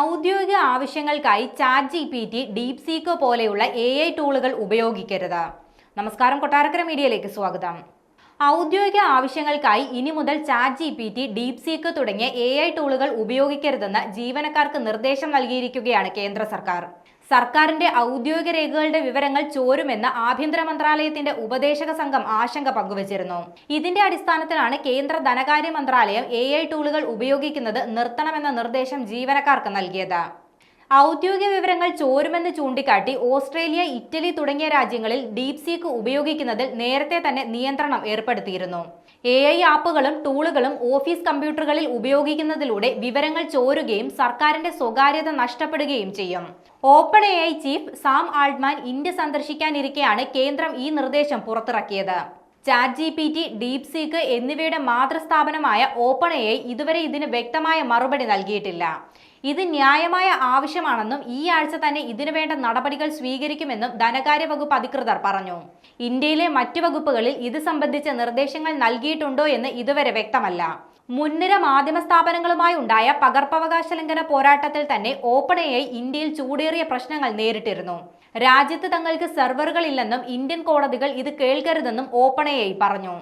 ഔദ്യോഗിക ആവശ്യങ്ങൾക്കായി ChatGPT, DeepSeek പോലെയുള്ള AI ടൂളുകൾ ഉപയോഗിക്കരുത്. നമസ്കാരം, കൊട്ടാരക്കര മീഡിയയിലേക്ക് സ്വാഗതം. ഔദ്യോഗിക ആവശ്യങ്ങൾക്കായി ഇനി മുതൽ ChatGPT, DeepSeek തുടങ്ങിയ AI ടൂളുകൾ ഉപയോഗിക്കരുതെന്ന് ജീവനക്കാർക്ക് നിർദ്ദേശം നൽകിയിരിക്കുകയാണ് കേന്ദ്ര സർക്കാർ. സർക്കാരിന്റെ ഔദ്യോഗിക രേഖകളുടെ വിവരങ്ങൾ ചോരുമെന്ന് ആഭ്യന്തര മന്ത്രാലയത്തിന്റെ ഉപദേശക സംഘം ആശങ്ക പങ്കുവച്ചിരുന്നു. ഇതിന്റെ അടിസ്ഥാനത്തിലാണ് കേന്ദ്ര ധനകാര്യ മന്ത്രാലയം AI ടൂളുകൾ ഉപയോഗിക്കുന്നത് നിർത്തണമെന്ന നിർദ്ദേശം ജീവനക്കാർക്ക് നൽകിയത്. ഔദ്യോഗിക വിവരങ്ങൾ ചോരുമെന്ന് ചൂണ്ടിക്കാട്ടി ഓസ്ട്രേലിയ, ഇറ്റലി തുടങ്ങിയ രാജ്യങ്ങളിൽ DeepSeek ഉപയോഗിക്കുന്നതിൽ നേരത്തെ തന്നെ നിയന്ത്രണം ഏർപ്പെടുത്തിയിരുന്നു. AI ആപ്പുകളും ടൂളുകളും ഓഫീസ് കമ്പ്യൂട്ടറുകളിൽ ഉപയോഗിക്കുന്നതിലൂടെ വിവരങ്ങൾ ചോരുകയും സർക്കാരിന്റെ സ്വകാര്യത നഷ്ടപ്പെടുകയും ചെയ്യും. OpenAI chief Sam Altman India സന്ദർശിക്കാനിരിക്കെയാണ് കേന്ദ്രം ഈ നിർദ്ദേശം പുറത്തിറക്കിയത്. ChatGPT, DeepSeek എന്നിവയുടെ മാതൃസ്ഥാപനമായ OpenAI ഇതുവരെ ഇതിന് വ്യക്തമായ മറുപടി നൽകിയിട്ടില്ല. ഇത് ന്യായമായ ആവശ്യമാണെന്നും ഈ ആഴ്ച തന്നെ ഇതിനു വേണ്ട നടപടികൾ സ്വീകരിക്കുമെന്നും ധനകാര്യ വകുപ്പ് അധികൃതർ പറഞ്ഞു. ഇന്ത്യയിലെ മറ്റു വകുപ്പുകളിൽ ഇത് സംബന്ധിച്ച നിർദ്ദേശങ്ങൾ നൽകിയിട്ടുണ്ടോ എന്ന് ഇതുവരെ വ്യക്തമല്ല. മുൻനിര മാധ്യമ സ്ഥാപനങ്ങളുമായി ഉണ്ടായ പകർപ്പവകാശ ലംഘന പോരാട്ടത്തിൽ തന്നെ OpenAI ഇന്ത്യയിൽ ചൂടേറിയ പ്രശ്നങ്ങൾ നേരിട്ടിരുന്നു. രാജ്യത്ത് തങ്ങൾക്ക് സെർവറുകൾ ഇല്ലെന്നും ഇന്ത്യൻ കോടതികൾ ഇത് കേൾക്കരുതെന്നും OpenAI പറഞ്ഞു.